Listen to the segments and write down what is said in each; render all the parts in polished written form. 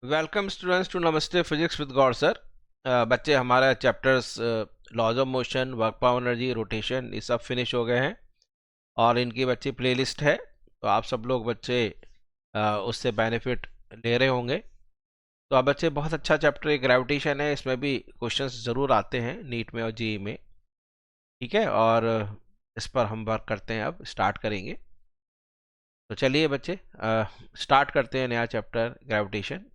Welcome students to Namaste physics with Gaur sir. बच्चे हमारा chapters laws of motion, work power energy, rotation ये सब finish हो गए हैं और इनकी बच्ची प्लेलिस्ट है, तो आप सब लोग बच्चे उससे बेनिफिट ले रहे होंगे। तो अब बच्चे बहुत अच्छा चैप्टर है, ग्रेविटेशन है, इसमें भी क्वेश्चंस ज़रूर आते हैं नीट में और जेईई में। ठीक है, और इस पर हम वर्क करते हैं, अब स्टार्ट करेंगे। तो चलिए बच्चे स्टार्ट करते हैं नया चैप्टर ग्रेविटेशन।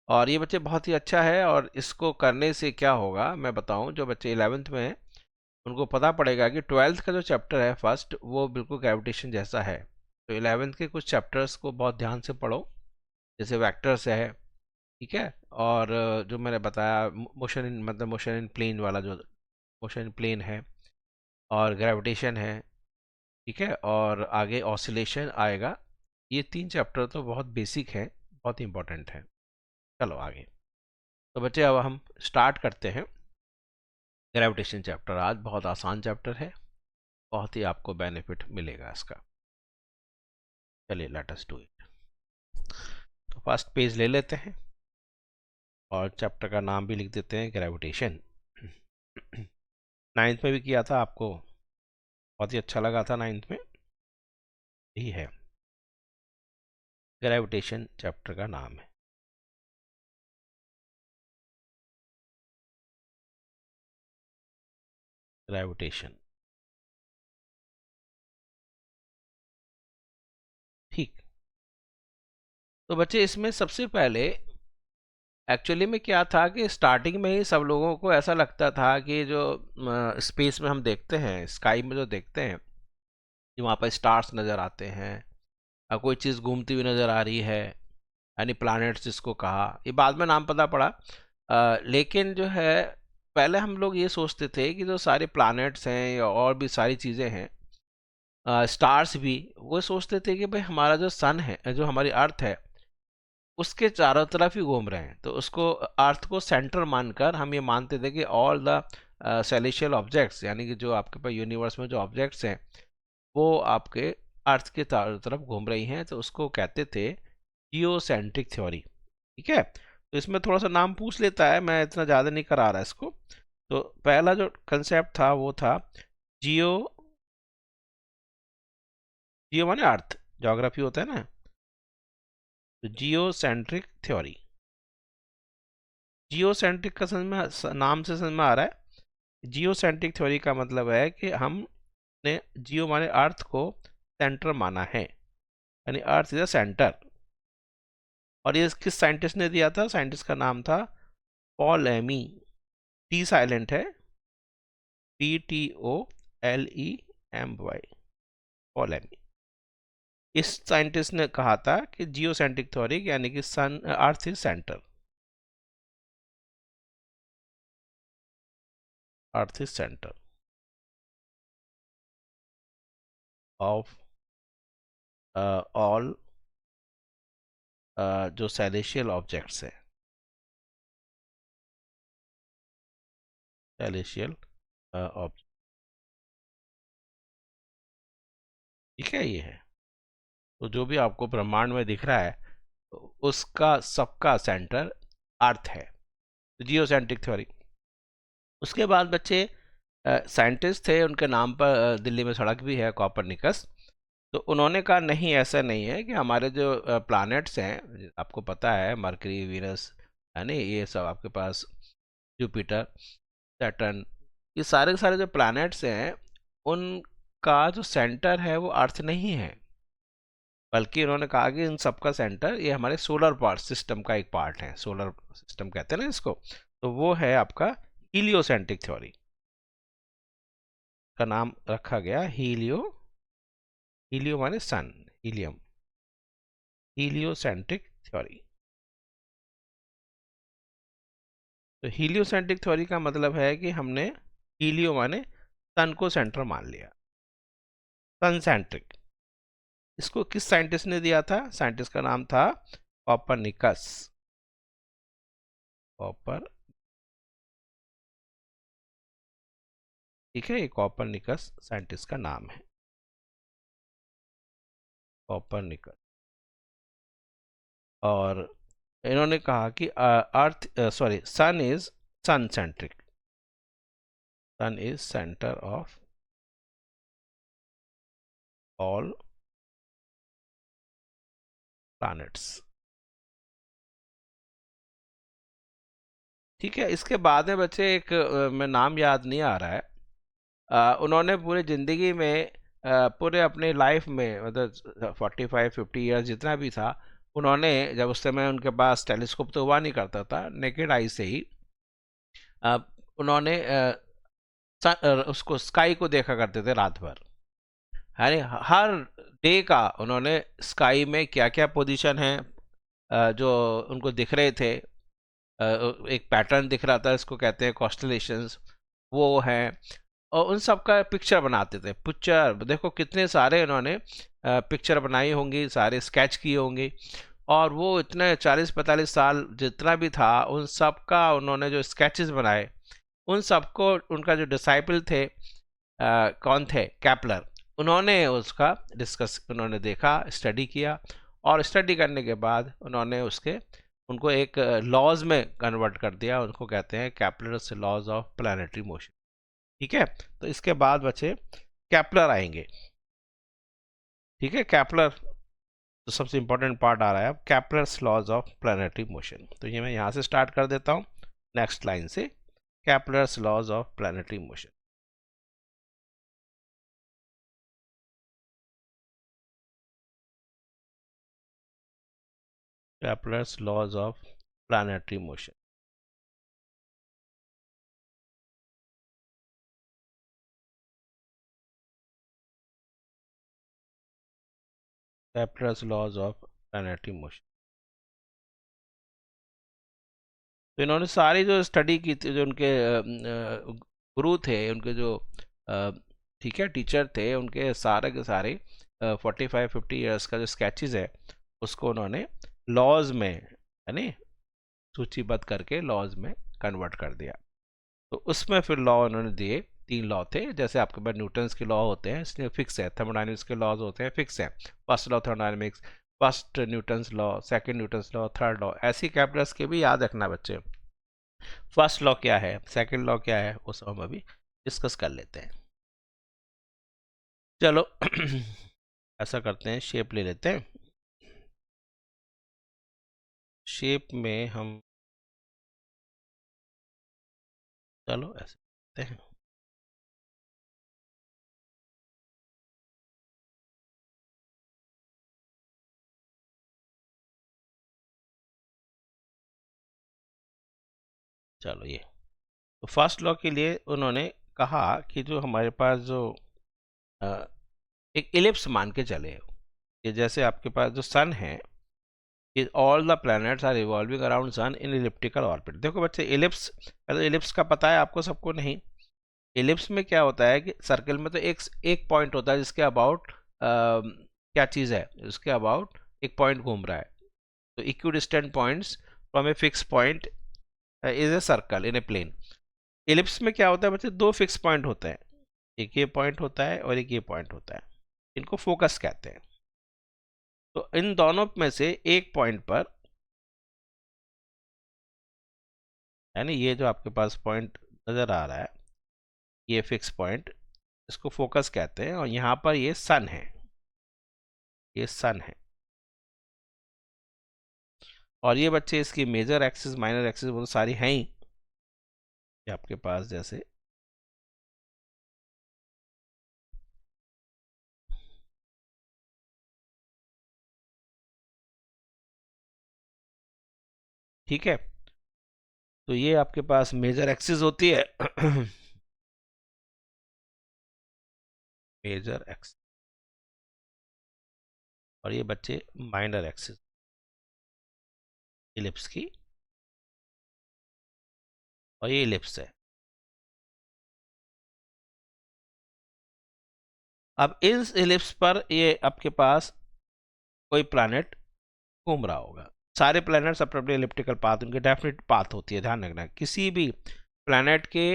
और ये बच्चे बहुत ही अच्छा है, और इसको करने से क्या होगा मैं बताऊं। जो बच्चे 11th में हैं उनको पता पड़ेगा कि 12th का जो चैप्टर है फर्स्ट, वो बिल्कुल ग्रेविटेशन जैसा है। तो 11th के कुछ चैप्टर्स को बहुत ध्यान से पढ़ो, जैसे वेक्टर्स है, ठीक है, और जो मैंने बताया मोशन इन मतलब मोशन इन प्लेन वाला, जो मोशन इन प्लेन है, और ग्रेविटेशन है, ठीक है, और आगे ऑसिलेशन आएगा। ये 3 चैप्टर तो बहुत बेसिक है, बहुत इंपॉर्टेंट है। चलो आगे। तो बच्चे अब हम स्टार्ट करते हैं ग्रेविटेशन चैप्टर। आज बहुत आसान चैप्टर है, बहुत ही आपको बेनिफिट मिलेगा इसका। चलिए लेट अस डू इट। तो फर्स्ट पेज ले लेते हैं और चैप्टर का नाम भी लिख देते हैं ग्रेविटेशन। 9th में भी किया था, आपको बहुत ही अच्छा लगा था 9th में, यही है ग्रेविटेशन चैप्टर का नाम है। ग्रेविटेशन, ठीक। तो बच्चे इसमें सबसे पहले एक्चुअली में क्या था कि स्टार्टिंग में ही सब लोगों को ऐसा लगता था कि जो स्पेस में हम देखते हैं, स्काई में जो देखते हैं, कि वहाँ पर स्टार्स नज़र आते हैं, कोई चीज़ घूमती हुई नज़र आ रही है, यानी प्लैनेट्स जिसको कहा, ये बाद में नाम पता पड़ा। लेकिन जो है पहले हम लोग ये सोचते थे कि जो सारे प्लैनेट्स हैं या और भी सारी चीज़ें हैं, स्टार्स भी, वो सोचते थे कि भाई हमारा जो सन है, जो हमारी अर्थ है, उसके चारों तरफ ही घूम रहे हैं। तो उसको, अर्थ को सेंटर मानकर हम ये मानते थे कि ऑल द सेलेशियल ऑब्जेक्ट्स, यानी कि जो आपके पास यूनिवर्स में जो ऑब्जेक्ट्स हैं, वो आपके अर्थ के चारों तरफ घूम रही हैं। तो उसको कहते थे जियोसेंट्रिक थ्योरी। ठीक है, तो इसमें थोड़ा सा नाम पूछ लेता है, मैं इतना ज़्यादा नहीं करा रहा इसको। तो पहला जो कंसेप्ट था वो था जियो, जियो माने अर्थ, ज्योग्राफी होता है ना, तो जियोसेंट्रिक थ्योरी। जियोसेंट्रिक का समझ में, नाम से समझ में आ रहा है। जियोसेंट्रिक थ्योरी का मतलब है कि हमने जियो माने अर्थ को सेंटर माना है, यानी अर्थ इज अ सेंटर। और ये किस साइंटिस्ट ने दिया था? साइंटिस्ट का नाम था पॉल एमी। टी साइलेंट है, PTOLEMY, पॉल एमी। इस साइंटिस्ट ने कहा था कि जियोसेंट्रिक थ्योरी यानी कि sun, earth is centre, earth is centre of all जो सेलेशियल ऑब्जेक्ट्स है, सेलेशियल ऑब्जेक्ट, ठीक है, ये है। तो जो भी आपको ब्रह्मांड में दिख रहा है, तो उसका सबका सेंटर अर्थ है, तो जियोसेंट्रिक थ्योरी। उसके बाद बच्चे साइंटिस्ट थे, उनके नाम पर दिल्ली में सड़क भी है, कॉपरनिकस। तो उन्होंने कहा नहीं, ऐसा नहीं है कि हमारे जो प्लैनेट्स हैं, आपको पता है मरकरी, वीनस, है नहीं, ये सब आपके पास, जुपिटर, सैटर्न, ये सारे के सारे जो प्लैनेट्स हैं, उनका जो सेंटर है वो अर्थ नहीं है। बल्कि उन्होंने कहा कि इन सबका सेंटर ये हमारे सोलर पार्ट सिस्टम का एक पार्ट है, सोलर सिस्टम कहते हैं ना इसको। तो वो है आपका हीलियोसेंट्रिक थ्योरी, का नाम रखा गया हीलियो, हीलियो माने सन, हीलियम, हीलियोसेंट्रिक थ्योरी। तो हीलियोसेंट्रिक थ्योरी का मतलब है कि हमने हीलियो माने सन को सेंटर मान लिया, सन सेंट्रिक। इसको किस साइंटिस्ट ने दिया था? साइंटिस्ट का नाम था कॉपरनिकस, कॉपर, ठीक है, ये कॉपरनिकस साइंटिस्ट का नाम है, कॉपरनिकस। और इन्होंने कहा कि sun is sun centric, sun is centre of all planets. ठीक है, इसके बाद में बच्चे एक मैं नाम याद नहीं आ रहा है, उन्होंने पूरी ज़िंदगी में पूरे अपने लाइफ में मतलब 45-50 ईयर्स जितना भी था, उन्होंने जब उस समय उनके पास टेलीस्कोप तो हुआ नहीं करता था, नेकेड आई से ही उन्होंने उसको स्काई को देखा करते थे रात भर, यानी हर डे का उन्होंने स्काई में क्या क्या पोजीशन है जो उनको दिख रहे थे, एक पैटर्न दिख रहा था, इसको कहते हैं कॉन्स्टलेशंस, वो हैं, और उन सब का पिक्चर बनाते थे। पिक्चर देखो कितने सारे उन्होंने पिक्चर बनाई होंगी, सारे स्केच किए होंगे, और वो इतने 40-45 साल जितना भी था उन सब का उन्होंने जो स्केचेस बनाए, उन सबको उनका जो डिसाइपल थे कौन थे, कैपलर, उन्होंने उसका डिस्कस, उन्होंने देखा, स्टडी किया, और स्टडी करने के बाद उन्होंने उनको एक लॉज में कन्वर्ट कर दिया, उनको कहते हैं Kepler's laws of planetary motion. ठीक है, तो इसके बाद बचे कैपलर आएंगे। ठीक है, कैपलर तो सबसे इंपॉर्टेंट पार्ट आ रहा है अब, Kepler's laws of planetary motion. तो ये मैं यहाँ से स्टार्ट कर देता हूँ, नेक्स्ट लाइन से, Kepler's laws of planetary motion. Kepler's laws of planetary motion. Kepler's laws of planetary motion. तो इन्होंने सारी जो स्टडी की थी, जो उनके गुरु थे, उनके जो ठीक है टीचर थे, उनके सारे के सारे 45-50 ईयर्स का जो स्केचेस है उसको उन्होंने लॉज में यानी सूचीबद्ध करके लॉज में कन्वर्ट कर दिया। तो उसमें फिर लॉ उन्होंने दिए, 3 लॉ थे, जैसे आपके पास न्यूटन्स के लॉ होते हैं, इसलिए फिक्स है, थर्मोडायनेमिक्स के लॉज होते हैं, फिक्स है, first law thermodynamics, first Newton's law, second Newton's law, third law, ऐसी कैपलर्स के भी याद रखना बच्चे। फर्स्ट लॉ क्या है, सेकंड लॉ क्या है, वो सब हम अभी डिस्कस कर लेते हैं। चलो ऐसा करते हैं, शेप ले लेते हैं। शेप में हम चलो ऐसे करते हैं, चलो ये तो फर्स्ट लॉ के लिए उन्होंने कहा कि जो हमारे पास जो एक इलिप्स मान के चले, कि जैसे आपके पास जो सन है, कि all the planets are revolving around sun in elliptical orbit. देखो बच्चे, इलिप्स इलिप्स का पता है आपको सबको? नहीं। इलिप्स में क्या होता है कि सर्कल में तो एक पॉइंट होता है जिसके अबाउट क्या चीज़ है, उसके अबाउट एक पॉइंट घूम रहा है। तो equidistant points from a fix point is a circle in a plane. Ellipse में क्या होता है बच्चे, 2 फिक्स पॉइंट होते हैं, एक ये पॉइंट होता है और एक ये पॉइंट होता है, इनको फोकस कहते हैं। तो इन दोनों में से एक पॉइंट पर, यानी ये जो आपके पास पॉइंट नज़र आ रहा है, ये फिक्स पॉइंट, इसको फोकस कहते हैं, और यहाँ पर ये सन है, ये सन है, और ये बच्चे इसकी मेजर एक्सिस माइनर एक्सिस वो तो सारी हैं ही, ये आपके पास जैसे ठीक है। तो ये आपके पास मेजर एक्सिस होती है मेजर एक्सिस, और ये बच्चे माइनर एक्सिस इलिप्स की, और ये इलिप्स है। अब इस इलिप्स पर ये आपके पास कोई प्लैनेट घूम रहा होगा, सारे प्लैनेट्स अपने अपने इलिप्टिकल पाथ, उनके डेफिनेट पाथ होती है, ध्यान रखना। किसी भी प्लैनेट के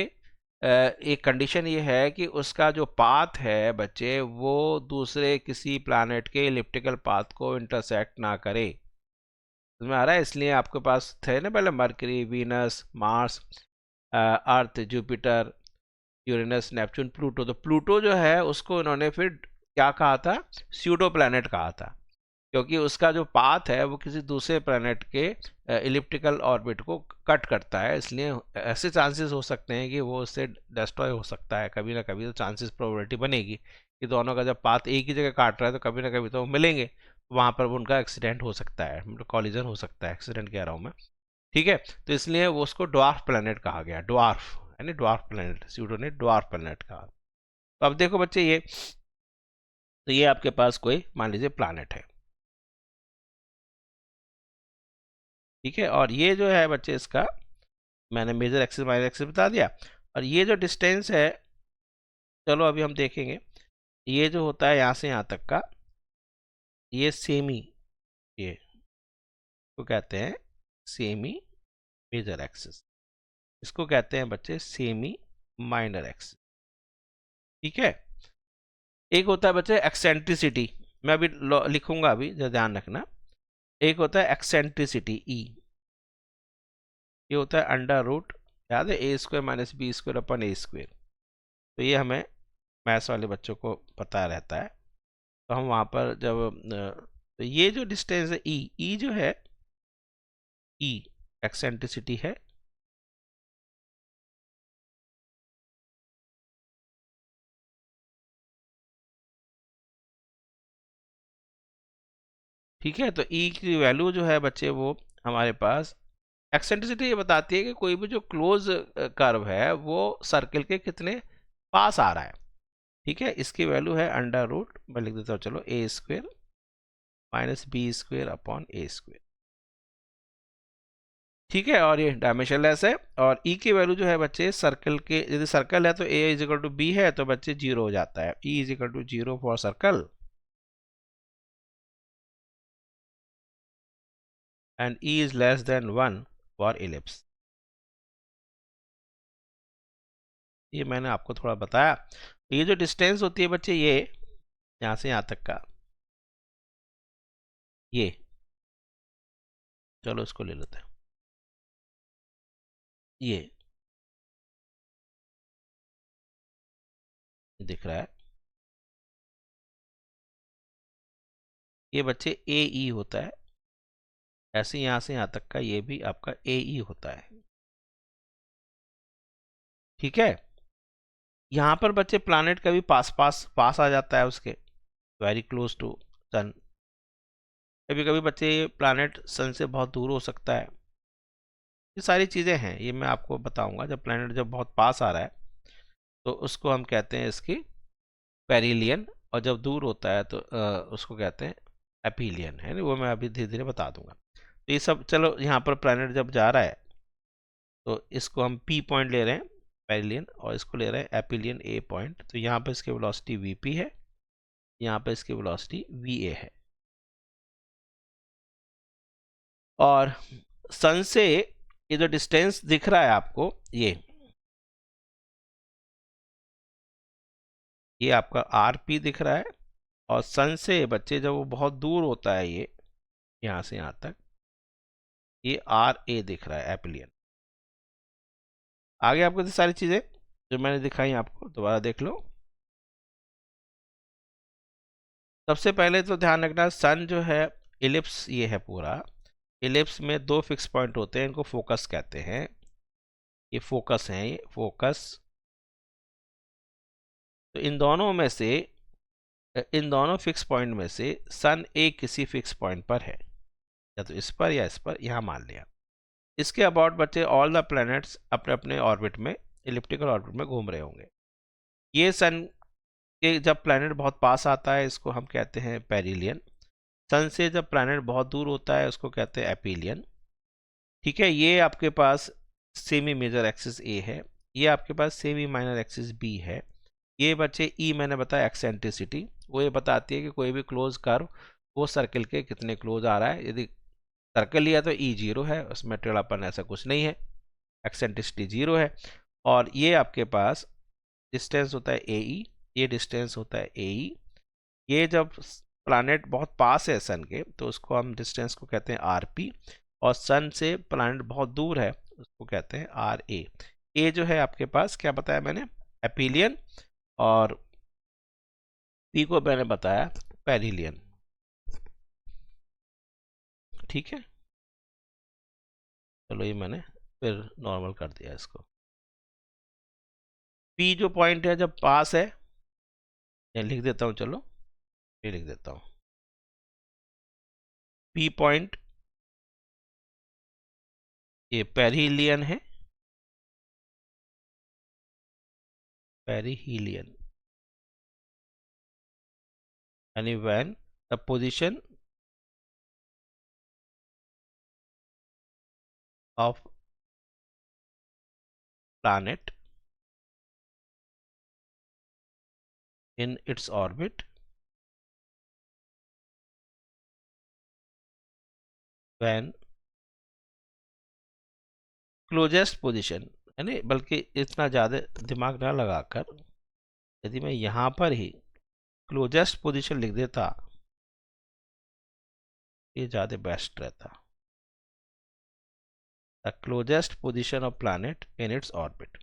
एक कंडीशन ये है कि उसका जो पाथ है बच्चे, वो दूसरे किसी प्लैनेट के इलिप्टिकल पाथ को इंटरसेक्ट ना करे। में आ रहा है। इसलिए आपके पास थे ना पहले मरकरी, वीनस, मार्स, अर्थ, जुपिटर, यूरेनस, नेपच्यून, प्लूटो। तो प्लूटो जो है उसको इन्होंने फिर क्या कहा था, स्यूडो प्लैनेट कहा था, क्योंकि उसका जो पाथ है वो किसी दूसरे प्लैनेट के इलिप्टिकल ऑर्बिट को कट करता है। इसलिए ऐसे चांसेस हो सकते हैं कि वो उससे डिस्ट्रॉय हो सकता है कभी ना कभी। तो चांसेस, प्रोबेबिलिटी बनेगी कि दोनों का जब पाथ एक ही जगह काट रहा है तो कभी ना कभी तो मिलेंगे, वहाँ पर उनका एक्सीडेंट हो सकता है, मतलब कॉलिजन हो सकता है, एक्सीडेंट कह रहा हूँ मैं। ठीक है, तो इसलिए वो उसको ड्वार्फ प्लैनेट कहा गया, ड्वार्फ यानी ड्वार्फ प्लैनेट, स्यूडो ने ड्वार्फ प्लैनेट कहा। तो अब देखो बच्चे, ये तो ये आपके पास कोई मान लीजिए प्लैनेट है, ठीक है, और ये जो है बच्चे इसका मैंने मेजर एक्सिस माइनर एक्सिस बता दिया। और ये जो डिस्टेंस है, चलो अभी हम देखेंगे, ये जो होता है यहाँ से यहाँ तक का, ये सेमी, ये को कहते हैं सेमी मेजर एक्सिस, इसको कहते हैं बच्चे सेमी माइनर एक्सिस। ठीक है, एक होता है बच्चे एक्सेंट्रिसिटी, मैं अभी लिखूंगा, अभी जो ध्यान रखना। एक होता है एक्सेंट्रिसिटी ई, ये होता है अंडर रूट, याद है, A square minus B square upon A square. तो ये हमें मैथ्स वाले बच्चों को पता रहता है। तो हम वहाँ पर जब तो ये जो डिस्टेंस है ई जो है, ई एक्सेंट्रिसिटी है, ठीक है। तो ई की वैल्यू जो है बच्चे वो हमारे पास, एक्सेंट्रिसिटी ये बताती है कि कोई भी जो क्लोज कर्व है वो सर्किल के कितने पास आ रहा है। ठीक है, इसकी वैल्यू है अंडर रूट, मैं लिख देता हूँ चलो, A square minus B square upon A square. ठीक है, और ये डायमेंशनलेस है। और ई की वैल्यू जो है बच्चे सर्कल के, यदि सर्कल है तो A is equal to B है तो बच्चे 0 हो जाता है, E is equal to 0 for circle and E is less than 1 for ellipse. ये मैंने आपको थोड़ा बताया। तो ये जो डिस्टेंस होती है बच्चे, ये यहाँ से यहाँ तक का, ये चलो इसको ले लेते हैं, ये दिख रहा है, ये बच्चे ए ई होता है, ऐसे यहाँ से यहाँ तक का ये भी आपका ए ई होता है। ठीक है, यहाँ पर बच्चे प्लानिट का भी पास पास पास आ जाता है उसके, वेरी क्लोज टू सन। कभी कभी बच्चे प्लानिट सन से बहुत दूर हो सकता है। ये सारी चीज़ें हैं, ये मैं आपको बताऊंगा। जब प्लानिट जब बहुत पास आ रहा है तो उसको हम कहते हैं इसकी पेरिलियन, और जब दूर होता है तो उसको कहते हैं एपीलियन, है ना, वो मैं अभी धीरे धीरे बता दूंगा। तो ये सब चलो, यहाँ पर प्लानिट जब जा रहा है तो इसको हम पी पॉइंट ले रहे हैं पेरिलियन, और इसको ले रहे हैं एपीलियन ए पॉइंट। तो यहाँ पर इसकी वेलोसिटी वीपी है, यहाँ पर इसकी वेलोसिटी वीए है। और सन से ये जो डिस्टेंस दिख रहा है आपको, ये आपका आर पी दिख रहा है। और सन से बच्चे जब वो बहुत दूर होता है, ये यहाँ से यहाँ तक, ये आर ए दिख रहा है, एपिलियन। आगे आपको ये सारी चीज़ें जो मैंने दिखाई आपको दोबारा देख लो। सबसे पहले तो ध्यान रखना, सन जो है इलिप्स, ये है पूरा इलिप्स में दो फिक्स पॉइंट होते हैं, इनको फोकस कहते हैं। ये फोकस हैं, ये फोकस। तो इन दोनों में से, इन दोनों फिक्स पॉइंट में से सन एक किसी फिक्स पॉइंट पर है, या तो इस पर या इस पर, यहाँ मान लिया। इसके अबाउट बच्चे ऑल द प्लैनेट्स अपने अपने ऑर्बिट में, इलिप्टिकल ऑर्बिट में घूम रहे होंगे। ये सन के जब प्लैनेट बहुत पास आता है इसको हम कहते हैं पेरिलियन। सन से जब प्लैनेट बहुत दूर होता है उसको कहते हैं एपीलियन। ठीक है, ये आपके पास सेमी मेजर एक्सिस ए है, ये आपके पास सेमी माइनर एक्सिस बी है। ये बच्चे ई मैंने बताया एक्सेंट्रिसिटी, वो ये बताती है कि कोई भी क्लोज कर्व वो सर्किल के कितने क्लोज आ रहा है। यदि सर्कल लिया तो ई 0 है, उसमें टेढ़ापन ऐसा कुछ नहीं है, एक्सेंट्रिसिटी 0 है। और ये आपके पास डिस्टेंस होता है ए ई, ये डिस्टेंस होता है ए ई। ये जब प्लानेट बहुत पास है सन के तो उसको हम डिस्टेंस को कहते हैं आरपी, और सन से प्लानेट बहुत दूर है उसको कहते हैं आर ए। ए जो है आपके पास क्या बताया मैंने, एपिलियन, और पी को मैंने बताया पेरिलियन। ठीक है, चलो ये मैंने फिर नॉर्मल कर दिया इसको। पी जो पॉइंट है जब पास है, ये लिख देता हूँ, चलो ये लिख देता हूँ, पी पॉइंट ये पेरिलियन है, पेरिहिलियन, यानी when the position of planet in its orbit when closest position, यानी बल्कि इतना ज़्यादा दिमाग ना लगाकर यदि मैं यहाँ पर ही क्लोजेस्ट पोजीशन लिख देता ये ज़्यादा बेस्ट रहता। The closest position of planet in its orbit,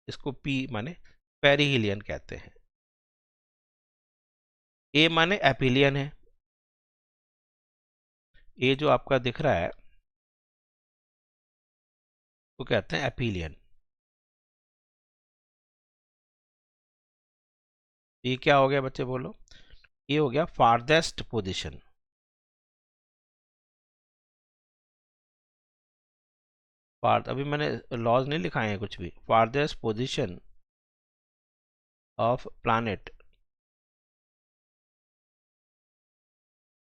इसको पी माने पेरिहिलियन कहते हैं। ए माने एपिलियन है, ए जो आपका दिख रहा है वो कहते हैं एपिलियन। ये क्या हो गया बच्चे बोलो, ये हो गया फारदेस्ट पोजीशन। फार अभी मैंने लॉज नहीं लिखाए हैं कुछ भी, farthest position of planet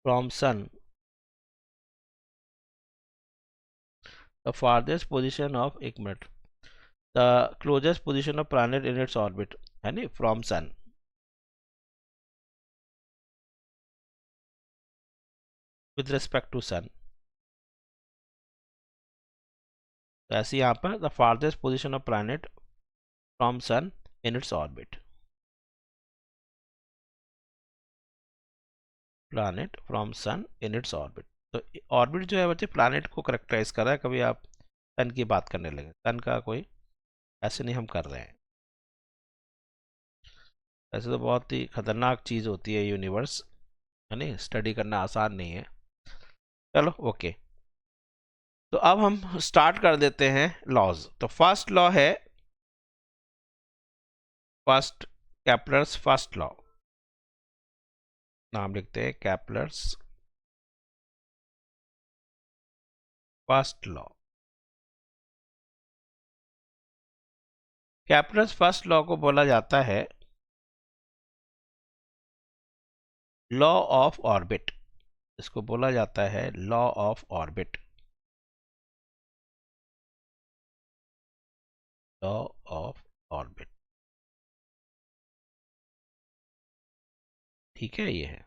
from sun, the farthest position of, एक minute, the closest position of planet in its orbit, यानी from sun, with respect to sun. तो ऐसे यहाँ पर the farthest position of planet from sun in its orbit, planet from sun in its orbit. तो orbit जो है बच्चे planet को करेक्टराइज कर रहा है, कभी आप सन की बात करने लगे, सन का कोई ऐसे नहीं हम कर रहे हैं। ऐसे तो बहुत ही खतरनाक चीज़ होती है यूनिवर्स, है नहीं, स्टडी करना आसान नहीं है। चलो ओके, तो अब हम स्टार्ट कर देते हैं लॉज। तो फर्स्ट लॉ है फर्स्ट कैपलर्स फर्स्ट लॉ, नाम लिखते हैं Kepler's first law. Kepler's first law को बोला जाता है लॉ ऑफ ऑर्बिट, इसको बोला जाता है law of orbit, law of orbit. ठीक है, ये है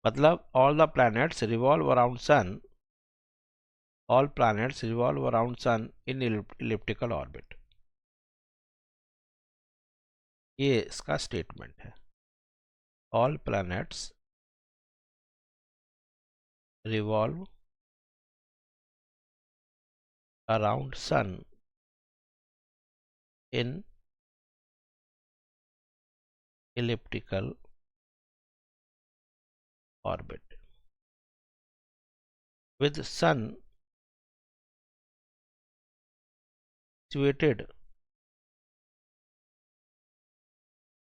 मतलब all the planets revolve around sun, all planets revolve around sun in elliptical orbit, ये इसका स्टेटमेंट है। All planets revolve around sun in elliptical orbit with sun situated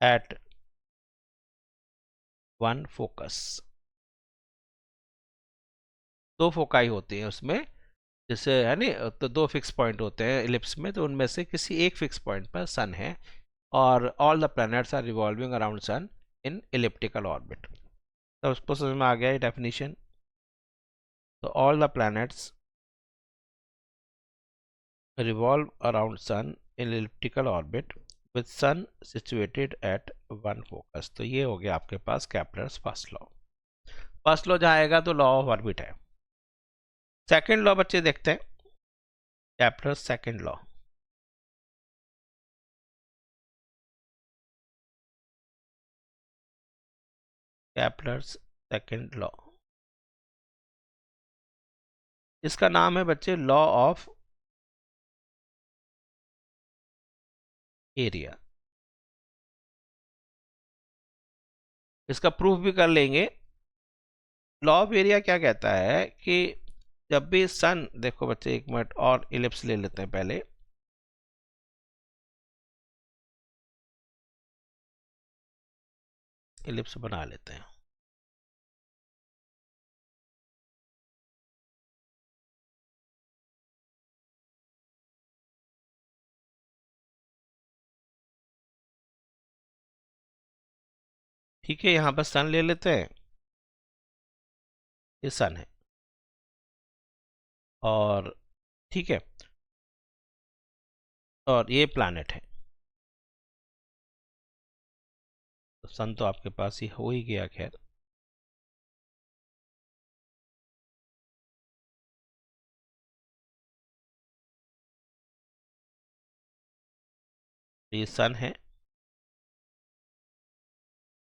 at one focus। दो foci होती हैं उसमें, जैसे है नी, तो दो फिक्स पॉइंट होते हैं इलिप्स में, तो उनमें से किसी एक फिक्स पॉइंट पर सन है, और all the planets are revolving around sun in elliptical orbit. तो उसको समझ में आ गया ये डेफिनेशन। तो all the planets revolve around sun in elliptical orbit with sun situated at one focus। तो ये हो गया आपके पास Kepler's first law. First law जहाँ आएगा तो लॉ ऑफ ऑर्बिट है। सेकंड लॉ बच्चे देखते हैं, Kepler's second law. Kepler's second law, इसका नाम है बच्चे लॉ ऑफ एरिया। इसका प्रूफ भी कर लेंगे। लॉ ऑफ एरिया क्या कहता है कि जब भी सन, देखो बच्चे एक मिनट और इलिप्स ले लेते हैं पहले। इलिप्स बना लेते हैं। ठीक है, यहां पर सन ले लेते हैं, ये सन है, और ठीक है, और ये प्लैनेट है। तो सन तो आपके पास ही हो ही गया, खैर। ये सन है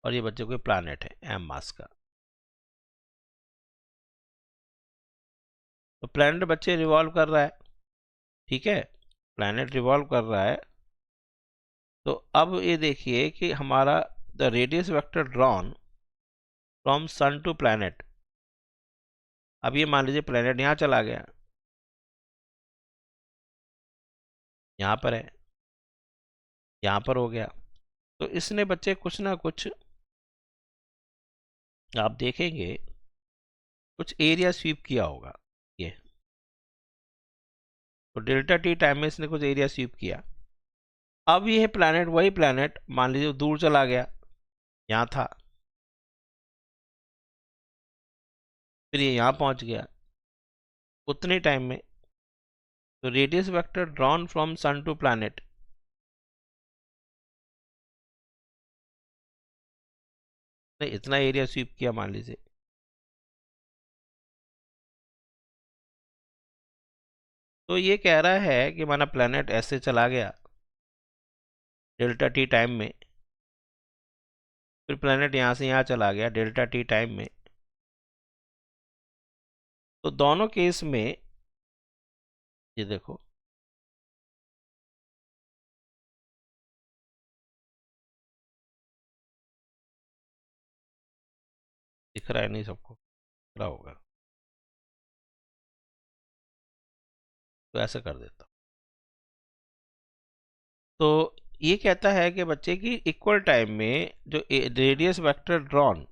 और ये बच्चे को प्लैनेट है एम मास का। तो प्लैनेट बच्चे रिवॉल्व कर रहा है, ठीक है, प्लैनेट रिवॉल्व कर रहा है। तो अब ये देखिए कि हमारा the radius vector drawn from sun to planet, अब ये मान लीजिए प्लैनेट यहाँ चला गया, यहाँ पर है, यहाँ पर हो गया। तो इसने बच्चे कुछ ना कुछ, आप देखेंगे, कुछ एरिया स्वीप किया होगा ये। तो डेल्टा टी टाइम में इसने कुछ एरिया स्वीप किया। अब ये प्लैनेट, वही प्लैनेट मान लीजिए दूर चला गया, यहाँ था, फिर ये यहाँ पहुँच गया उतने टाइम में। तो radius vector drawn from sun to planet, ने इतना एरिया स्वीप किया मान लीजिए। तो ये कह रहा है कि माना प्लैनेट ऐसे चला गया डेल्टा टी टाइम में, फिर प्लैनेट यहाँ से यहाँ चला गया डेल्टा टी टाइम में। तो दोनों केस में ये देखो, दिख रहा है नहीं सबको, दिख रहा होगा, तो ऐसे कर देता हूं। तो ये कहता है कि बच्चे की इक्वल टाइम में जो radius vector drawn,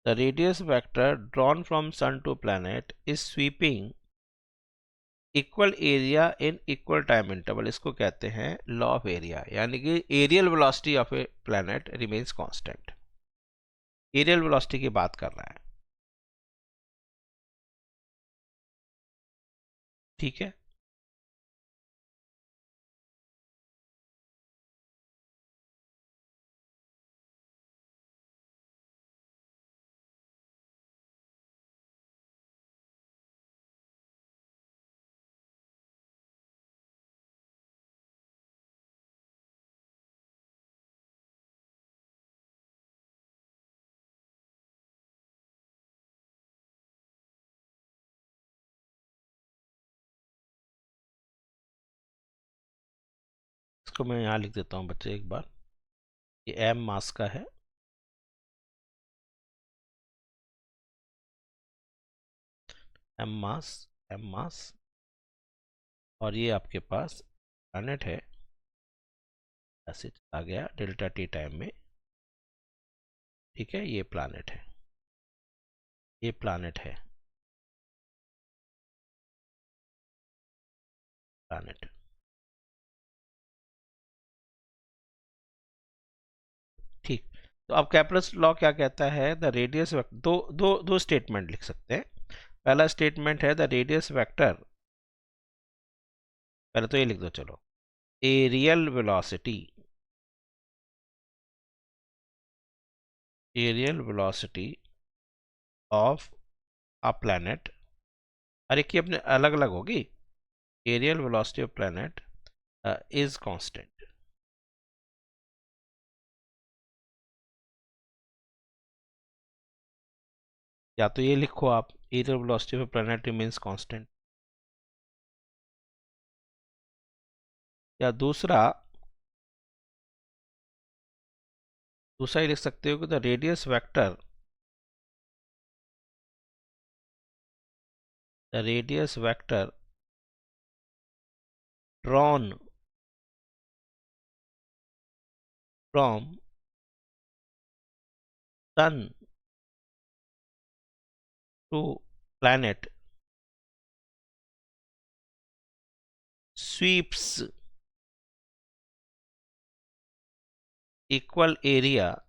the radius vector drawn from sun to planet is sweeping equal area in equal time interval, इसको कहते हैं लॉ ऑफ एरिया। यानी कि areal velocity of a planet remains constant, areal velocity की बात कर रहा है, ठीक है। इसको मैं यहाँ लिख देता हूँ बच्चे एक बार, ये एम मास का है, एम मास, एम मास, और ये आपके पास प्लैनेट है, ऐसे आ गया डेल्टा टी टाइम में, ठीक है। ये प्लैनेट है, ये प्लैनेट है, प्लैनेट, ठीक। तो अब कैपलस लॉ क्या कहता है, द रेडियस, दो दो दो स्टेटमेंट लिख सकते हैं। पहला स्टेटमेंट है द रेडियस वेक्टर, पहले तो ये लिख दो चलो, areal velocity, areal velocity of a planet, हर एक की अपने अलग अलग होगी, areal velocity of planet is constant. या तो ये लिखो आप, areal velocity of planet remains constant, या दूसरा ही लिख सकते हो कि the radius vector, drawn from sun to planet sweeps equal area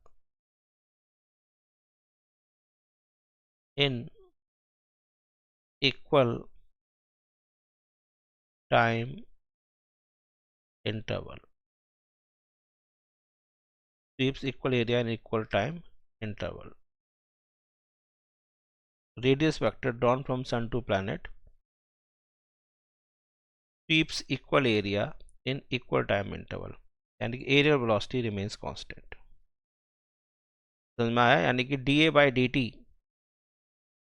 in equal time interval. Sweeps equal area in equal time interval. Radius vector drawn from sun to planet sweeps equal area in equal time interval, यानी कि areal velocity remains constant. समझ में आया? यानी कि D A by D T,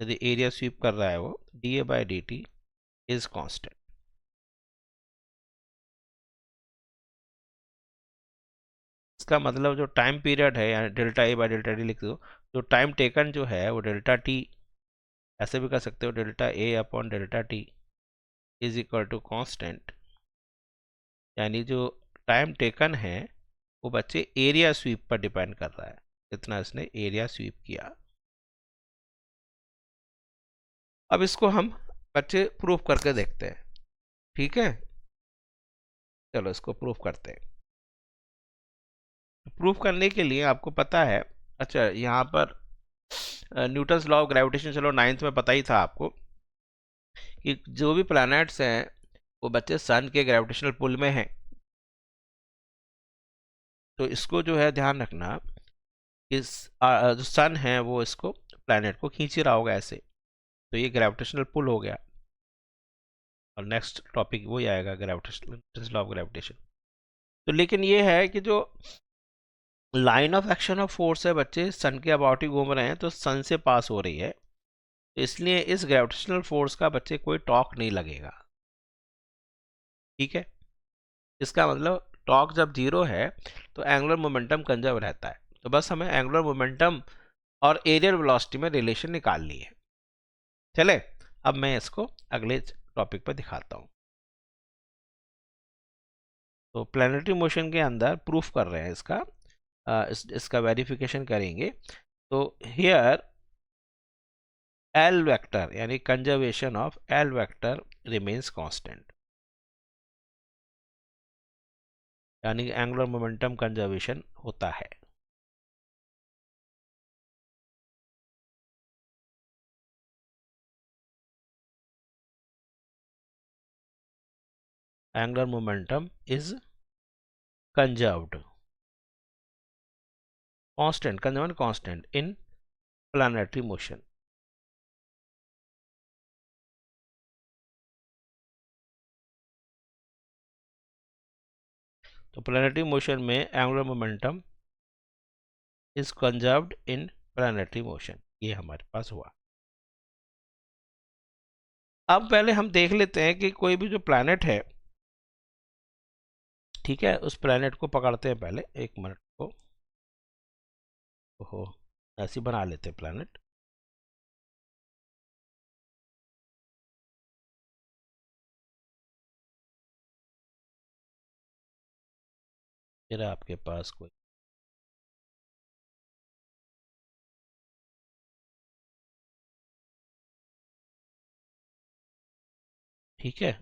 यदि area SVEEP कर रहा है वो, D A by D T is constant. इसका मतलब जो टाइम पीरियड है, यानी delta A by delta T लिख दो, जो टाइम टेकन जो है वो डेल्टा टी, ऐसे भी कर सकते हो, delta A upon delta T is equal to constant, यानी जो टाइम टेकन है वो बच्चे एरिया स्वीप पर डिपेंड कर रहा है, कितना इसने एरिया स्वीप किया। अब इसको हम बच्चे प्रूफ करके देखते हैं, ठीक है? चलो इसको प्रूफ करते हैं। प्रूफ करने के लिए आपको पता है, अच्छा यहाँ पर न्यूटन्स लॉ ऑफ ग्रेविटेशन, चलो 9th में पता ही था आपको कि जो भी प्लैनेट्स हैं वो बच्चे सन के ग्रेविटेशनल पुल में हैं। तो इसको जो है ध्यान रखना, इस जो सन है वो इसको प्लैनेट को खींच ही रहा होगा ऐसे, तो ये ग्रेविटेशनल पुल हो गया। और नेक्स्ट टॉपिक वही आएगा, ग्रेविटेशनल लॉ ऑफ ग्रेविटेशन। तो लेकिन ये है कि जो line of action of force है बच्चे, सन के अबाउट ही घूम रहे हैं तो सन से पास हो रही है, तो इसलिए इस ग्रेविटेशनल फोर्स का बच्चे कोई टॉर्क नहीं लगेगा, ठीक है? इसका मतलब टॉर्क जब जीरो है तो एंगुलर मोमेंटम कंजर्व रहता है। तो बस हमें एंगुलर मोमेंटम और एरियल वेलोसिटी में रिलेशन निकालनी है। चले अब मैं इसको अगले टॉपिक पर दिखाता हूँ। तो प्लैनेटरी मोशन के अंदर प्रूफ कर रहे हैं इसका, इसका वेरिफिकेशन करेंगे। तो हियर एल वेक्टर, यानी conservation of L vector remains constant, यानी एंगुलर मोमेंटम कंजर्वेशन होता है। Angular momentum is conserved, constant, conserve constant in planetary motion. तो प्लैनेटरी मोशन में angular momentum is conserved in planetary motion, ये हमारे पास हुआ। अब पहले हम देख लेते हैं कि कोई भी जो प्लैनेट है, ठीक है, उस प्लैनेट को पकड़ते हैं पहले, एक मिनट को, ओहो, ऐसे बना लेते हैं प्लैनेट। फिर आपके पास कोई, ठीक है,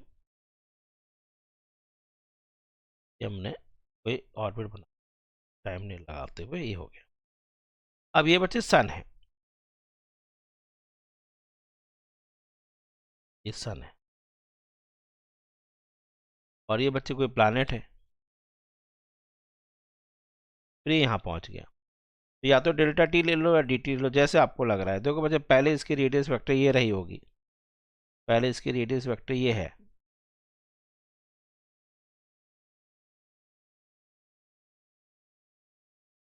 ये हमने कोई ऑर्बिट बना, टाइम नहीं लगाते हुए ये हो गया। अब ये बच्चे सन है, ये सन है, और ये बच्चे कोई प्लैनेट है, फिर ये यहाँ पहुंच गया। तो या तो डेल्टा टी ले लो या डी टी ले लो, जैसे आपको लग रहा है। देखो बच्चे, पहले इसकी रेडियस वेक्टर ये रही होगी, पहले इसकी रेडियस वेक्टर ये है,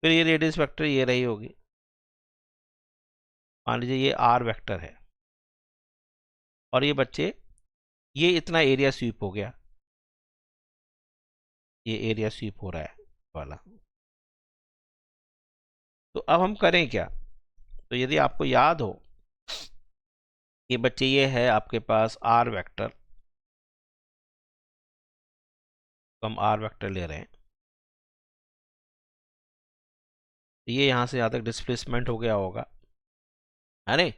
फिर ये रेडियस वेक्टर ये रही होगी, मान लीजिए ये आर वेक्टर है और ये बच्चे ये इतना एरिया स्वीप हो गया, ये एरिया स्वीप हो रहा है वाला। तो अब हम करें क्या? तो यदि आपको याद हो कि बच्चे ये है आपके पास आर वेक्टर, तो हम आर वेक्टर ले रहे हैं, तो ये यहाँ से यहाँ तक डिस्प्लेसमेंट हो गया होगा, है नहीं?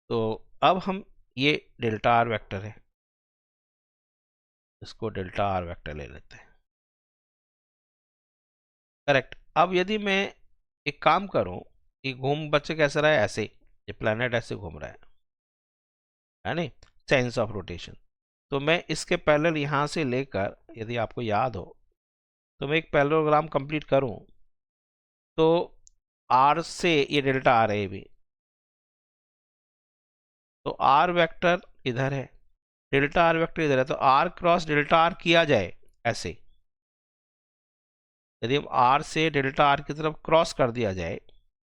तो अब हम ये डेल्टा आर वेक्टर है, इसको डेल्टा आर वेक्टर ले लेते हैं। करेक्ट। अब यदि मैं एक काम करूं कि घूम बच्चे कैसे रहा है, ऐसे ये प्लैनेट ऐसे घूम रहा है नहीं, सेंस ऑफ रोटेशन। तो मैं इसके पैरेलल यहाँ से लेकर, यदि आपको याद हो, तो मैं एक पैरेललोग्राम कंप्लीट करूं तो आर से ये डेल्टा आर है भी, तो आर वेक्टर इधर है, डेल्टा आर वेक्टर इधर है, तो आर क्रॉस डेल्टा आर किया जाए ऐसे। यदि हम आर से डेल्टा आर की तरफ क्रॉस कर दिया जाए,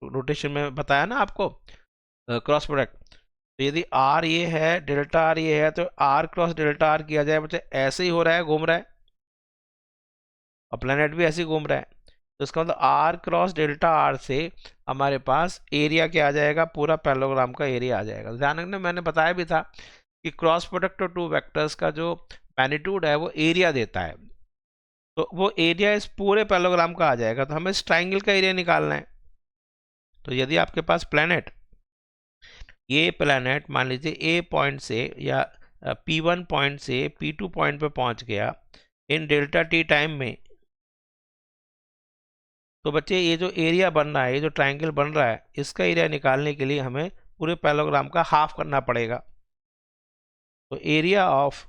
रोटेशन में बताया ना आपको क्रॉस प्रोडक्ट, तो यदि आर ये है डेल्टा आर ये है, तो आर क्रॉस डेल्टा आर किया जाए, बच्चे ऐसे ही हो रहा है, घूम रहा है, और प्लैनेट भी ऐसे ही घूम रहा है। तो इसका मतलब आर क्रॉस डेल्टा आर से हमारे पास एरिया क्या आ जाएगा, पूरा पैरेललोग्राम का एरिया आ जाएगा। ध्यान रखना, मैंने बताया भी था कि cross product of two vectors का जो मैग्नीट्यूड है वो एरिया देता है, तो वो एरिया इस पूरे पैरेललोग्राम का आ जाएगा। तो हमें इस ट्राइंगल का एरिया निकालना है। तो यदि आपके पास प्लैनेट, ये प्लैनेट मान लीजिए ए पॉइंट से या P1 पॉइंट से P2 पॉइंट पे पहुंच गया इन डेल्टा टी टाइम में, तो बच्चे ये जो एरिया बन रहा है, ये जो ट्राइंगल बन रहा है, इसका एरिया निकालने के लिए हमें पूरे पैरेललोग्राम का हाफ करना पड़ेगा। तो area of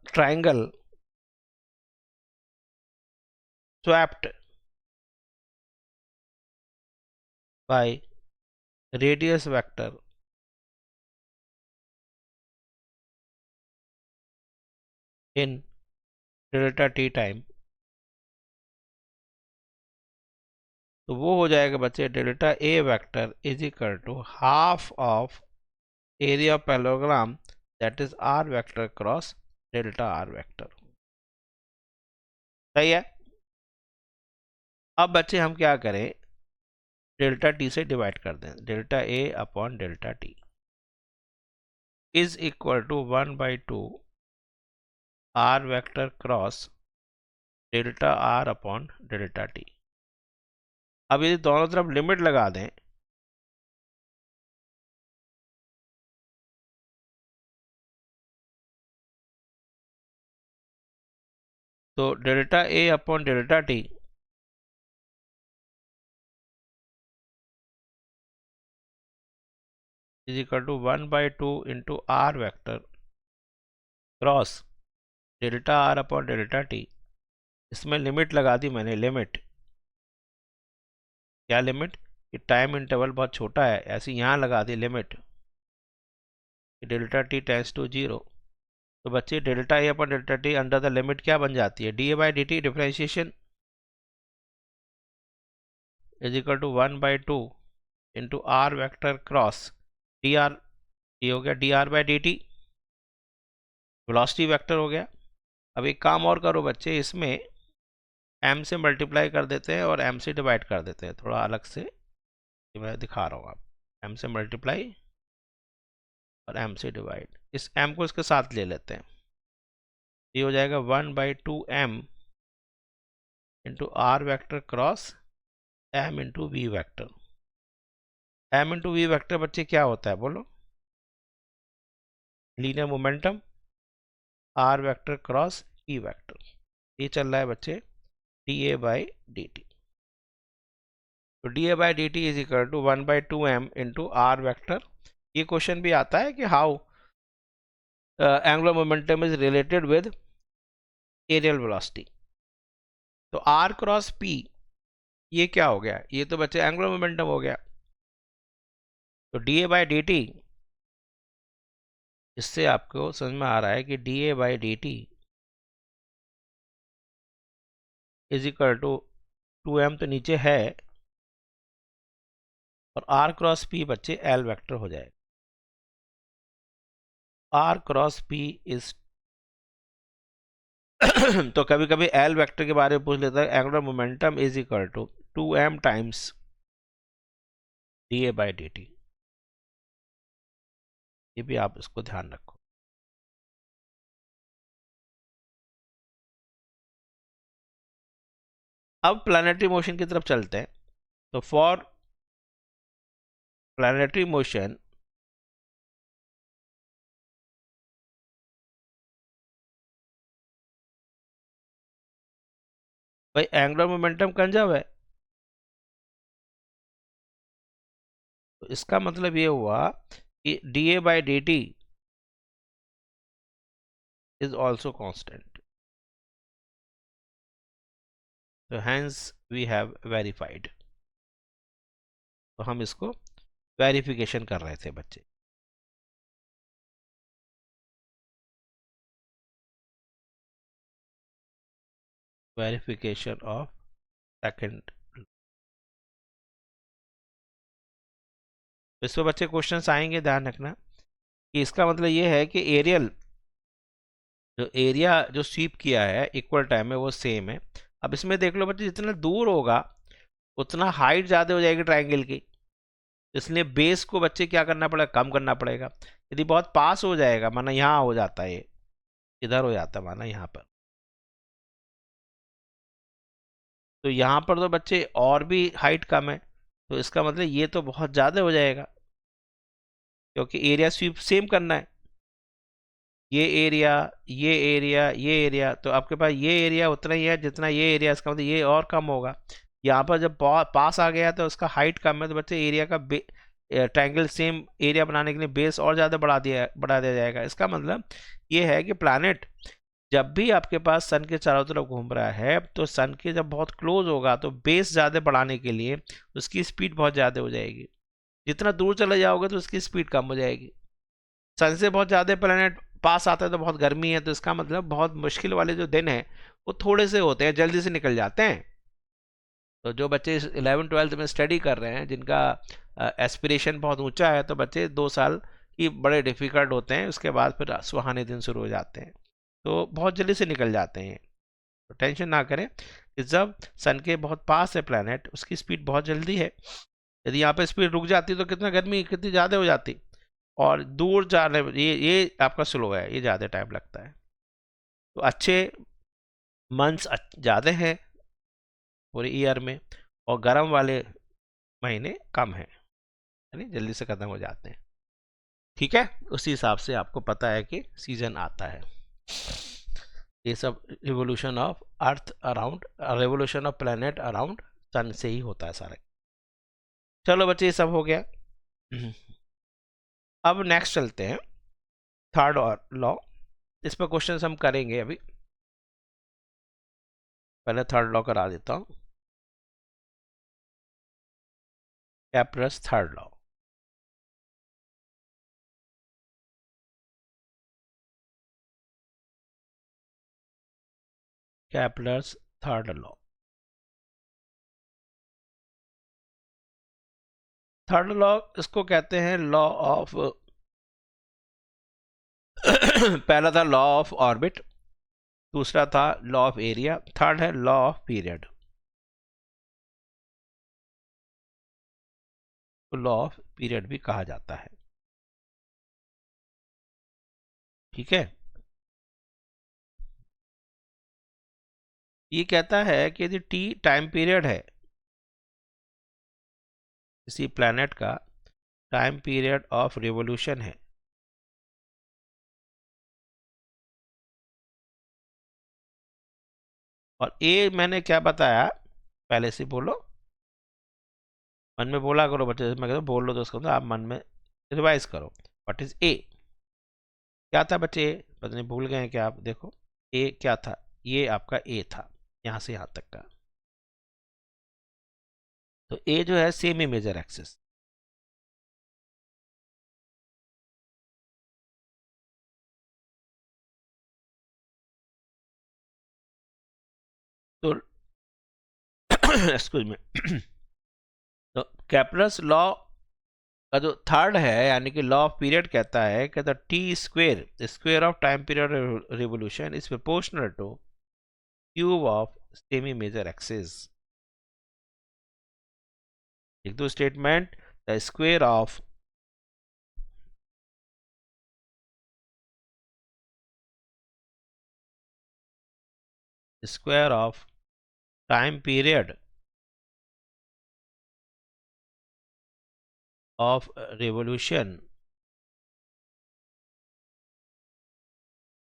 triangle swapped by radius vector in delta T time, तो वो हो जाएगा बच्चे delta A vector is equal to half of area of parallelogram that is R vector cross delta R vector. सही है। अब बच्चे हम क्या करें, डेल्टा टी से डिवाइड कर दें, delta A upon delta T is equal to 1/2 R vector cross delta R upon delta T. अब यदि दोनों तरफ लिमिट लगा दें, तो delta A upon delta T is equal to 1/2 into R vector cross delta R upon delta T. इसमें limit लगा दी मैंने, लिमिट क्या लिमिट, कि टाइम इंटरवल बहुत छोटा है, ऐसे यहाँ लगा दी limit delta T tends to 0। तो बच्चे delta A upon delta T under the limit क्या बन जाती है, D A by D T differentiation is equal to 1/2 into R vector cross D R, ये हो गया D R by D T, velocity vector हो गया। अब एक काम और करो बच्चे, इसमें m से मल्टीप्लाई कर देते हैं और m से डिवाइड कर देते हैं, थोड़ा अलग से मैं दिखा रहा हूँ आप, m से मल्टीप्लाई और m से डिवाइड, इस m को इसके साथ ले लेते हैं, ये हो जाएगा 1/2 m into R vector cross m into V vector. m into V vector बच्चे क्या होता है बोलो, linear momentum R vector cross E vector, ये चल रहा है बच्चे D A by D T. तो D A by D T is equal to 1/2 m into R vector. ये क्वेश्चन भी आता है कि how angular momentum is related with areal velocity. तो आर क्रॉस पी ये क्या हो गया, ये तो बच्चे एंगुलर मोमेंटम हो गया। तो D A by D T, इससे आपको समझ में आ रहा है कि D A by D T is equal to 2m तो नीचे है, और r क्रॉस p बच्चे l वेक्टर हो जाएगा। r क्रॉस p इज तो कभी कभी l वेक्टर के बारे में पूछ लेता है। Angular momentum is equal to 2m times da by dt। ये भी आप इसको ध्यान रखो। अब प्लैनेटरी मोशन की तरफ चलते हैं। तो फॉर प्लैनेटरी मोशन भाई एंगुलर मोमेंटम कंजर्व है, तो इसका मतलब ये हुआ कि da by dt is also constant. तो हैंस वी हैव वेरीफाइड। तो हम इसको वेरिफिकेशन कर रहे थे बच्चे। Verification of second. इस पर बच्चे क्वेश्चंस आएंगे, ध्यान रखना कि इसका मतलब ये है कि एरियल जो एरिया जो स्वीप किया है इक्वल टाइम में वो सेम है। अब इसमें देख लो बच्चे, जितना दूर होगा उतना हाइट ज़्यादा हो जाएगी ट्राइंगल की, इसलिए बेस को बच्चे क्या करना पड़ेगा, कम करना पड़ेगा। यदि बहुत पास हो जाएगा, माना यहाँ हो जाता है, ये इधर हो जाता है माना यहाँ पर, तो यहाँ पर तो बच्चे और भी हाइट कम है, तो इसका मतलब ये तो बहुत ज़्यादा हो जाएगा, क्योंकि एरिया स्वीप सेम करना है। ये एरिया, ये एरिया, ये एरिया, तो आपके पास ये एरिया उतना ही है जितना ये एरिया, इसका मतलब ये और कम होगा। यहाँ पर जब पास आ गया तो उसका हाइट कम है, तो बच्चे एरिया का ट्रायंगल सेम एरिया बनाने के लिए बेस और ज़्यादा बढ़ा दिया जाएगा। इसका मतलब ये है कि प्लैनेट जब भी आपके पास सन के चारों तरफ घूम रहा है, तो सन के जब बहुत क्लोज होगा तो बेस ज़्यादा बढ़ाने के लिए उसकी स्पीड बहुत ज़्यादा हो जाएगी। जितना दूर चले जाओगे तो उसकी स्पीड कम हो जाएगी। सन से बहुत ज़्यादा प्लैनेट पास आता है तो बहुत गर्मी है, तो इसका मतलब बहुत मुश्किल वाले जो दिन हैं वो थोड़े से होते हैं, जल्दी से निकल जाते हैं। तो जो बच्चे 11वीं 12वीं में स्टडी कर रहे हैं, जिनका एस्पिरेशन बहुत ऊंचा है, तो बच्चे 2 साल की बड़े डिफ़िकल्ट होते हैं, उसके बाद फिर सुहाने दिन शुरू हो जाते हैं, तो बहुत जल्दी से निकल जाते हैं। तो टेंशन ना करें कि जब सन के बहुत पास है प्लैनेट, उसकी स्पीड बहुत जल्दी है। यदि यहाँ पे स्पीड रुक जाती तो कितना गर्मी कितनी ज़्यादा हो जाती, और दूर जाने ये आपका स्लो है, ये ज़्यादा टाइम लगता है। तो अच्छे मंथ्स ज़्यादा हैं पूरे ईयर में, और गर्म वाले महीने कम हैं, यानी जल्दी से ख़त्म हो जाते हैं। ठीक है, उसी हिसाब से आपको पता है कि सीजन आता है। ये सब revolution of earth around, revolution of planet around sun से ही होता है सारा। चलो बच्चे, ये सब हो गया। अब नेक्स्ट चलते हैं, थर्ड और लॉ। इस पर क्वेश्चन हम करेंगे अभी। पहले थर्ड लॉ करा देता हूँ। Kepler's third law. Kepler's third law. Third law इसको कहते हैं लॉ ऑफ पहला था लॉ ऑफ ऑर्बिट, दूसरा था लॉ ऑफ एरिया, थर्ड है लॉ ऑफ पीरियड। तो लॉ ऑफ पीरियड भी कहा जाता है। ठीक है, ये कहता है कि यदि टी टाइम पीरियड है किसी प्लैनेट का, टाइम पीरियड ऑफ रिवोल्यूशन है, और ए मैंने क्या बताया पहले से बोलो, मन में बोला करो बच्चे, मैं कहता हूँ बोल लो तो उसको आप मन में रिवाइज करो। What is a? क्या था बच्चे? पता नहीं भूल गए हैं क्या आप? देखो ए क्या था, ये आपका ए था, यहाँ से यहाँ तक का। तो ए जो है सेमी मेजर एक्सिस, तो एक्सक्यूज मी। तो कैप्लर्स लॉ का जो थर्ड है यानी कि लॉ ऑफ पीरियड कहता है कि the T square of time period revolution is proportional to cube of semi major axis. लिख दो statement, the square of time period of revolution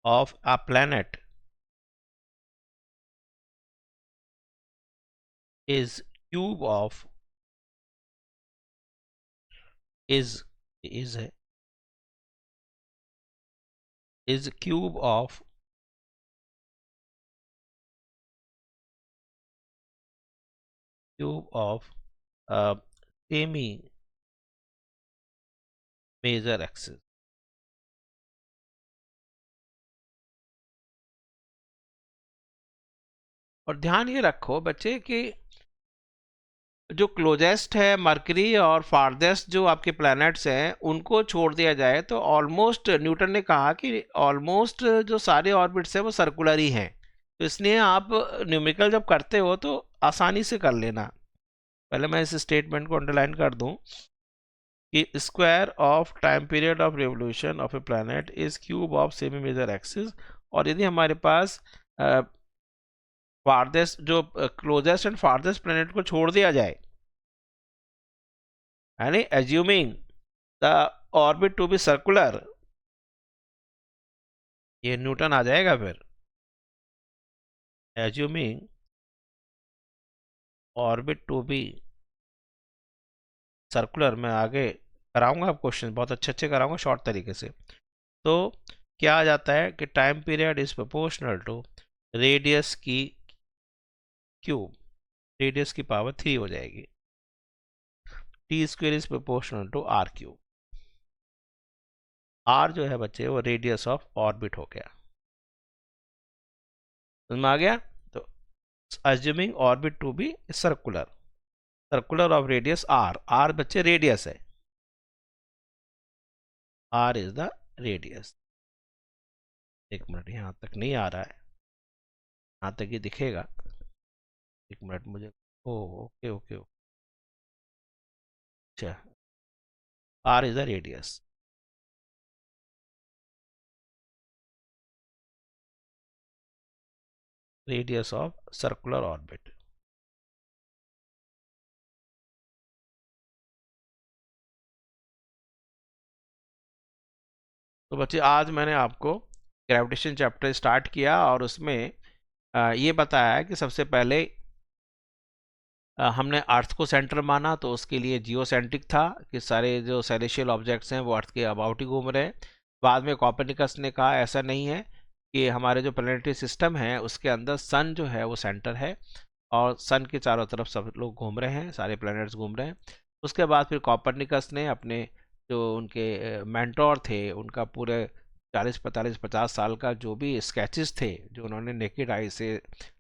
of a planet is cube of is cube of semi major axis। और ध्यान ये रखो बच्चे कि जो closest है मरकरी और फारदेस्ट जो आपके प्लैनेट्स हैं उनको छोड़ दिया जाए तो ऑलमोस्ट न्यूटन ने कहा कि ऑलमोस्ट जो सारे ऑर्बिट्स हैं वो सर्कुलर ही हैं। तो इसलिए आप न्यूमेरिकल जब करते हो तो आसानी से कर लेना। पहले मैं इस स्टेटमेंट को अंडरलाइन कर दूं कि square of time period of revolution of a planet is cube of semi major axis. और यदि हमारे पास फारदेस्ट जो क्लोजेस्ट एंड फारदेस्ट प्लैनेट को छोड़ दिया जाए यानी assuming the orbit to be circular, ये न्यूटन आ जाएगा फिर। Assuming orbit to be circular, मैं आगे कराऊंगा आप क्वेश्चन बहुत अच्छे अच्छे कराऊंगा शॉर्ट तरीके से। तो क्या आ जाता है कि time period is proportional to radius की क्यूब, रेडियस की पावर 3 हो जाएगी। T square is proportional to R cube. R जो है बच्चे वो रेडियस ऑफ ऑर्बिट हो गया, समझ में आ गया। तो assuming orbit to be circular of radius R, R बच्चे रेडियस है, आर इज द रेडियस। एक मिनट, यहां तक नहीं आ रहा है, यहां तक ये दिखेगा। एक मिनट मुझे, ओ ओके ओके ओके, अच्छा, R is the radius. Radius of circular orbit. तो बच्चे आज मैंने आपको ग्रेविटेशन चैप्टर स्टार्ट किया और उसमें ये बताया कि सबसे पहले हमने अर्थ को सेंटर माना, तो उसके लिए जियोसेंट्रिक था कि सारे जो सेलेशियल ऑब्जेक्ट्स हैं वो अर्थ के अबाउट ही घूम रहे हैं। बाद में कॉपरनिकस ने कहा ऐसा नहीं है कि हमारे जो प्लैनेटरी सिस्टम है उसके अंदर सन जो है वो सेंटर है और सन के चारों तरफ सब लोग घूम रहे हैं, सारे प्लैनेट्स घूम रहे हैं। उसके बाद फिर कॉपरनिकस ने अपने जो उनके मेंटोर थे उनका पूरे 40 45 50 साल का जो भी स्केचेस थे जो उन्होंने नेकेड आई से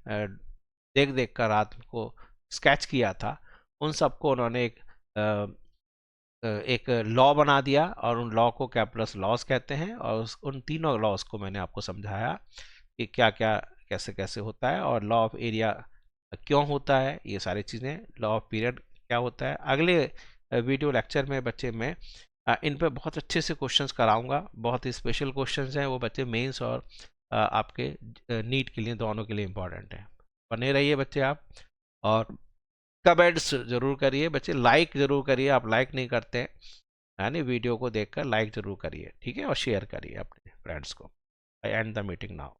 देख देख कर रात को स्केच किया था, उन सबको उन्होंने एक लॉ बना दिया और उन लॉ को कैप्लर्स लॉज कहते हैं। और उन तीनों लॉज को मैंने आपको समझाया कि क्या क्या कैसे कैसे होता है और लॉ ऑफ एरिया क्यों होता है, ये सारी चीज़ें, लॉ ऑफ पीरियड क्या होता है। अगले वीडियो लेक्चर में बच्चे मैं इन पे बहुत अच्छे से क्वेश्चंस कराऊंगा, बहुत ही स्पेशल क्वेश्चंस हैं वो बच्चे, मेंस और आपके नीट के लिए, दोनों के लिए इम्पोर्टेंट है। बने रहिए बच्चे आप, और कमेंट्स जरूर करिए बच्चे, लाइक जरूर करिए, आप लाइक नहीं करते हैं यानी वीडियो को देखकर लाइक जरूर करिए, ठीक है, और शेयर करिए अपने फ्रेंड्स को। आई एंड द मीटिंग नाउ।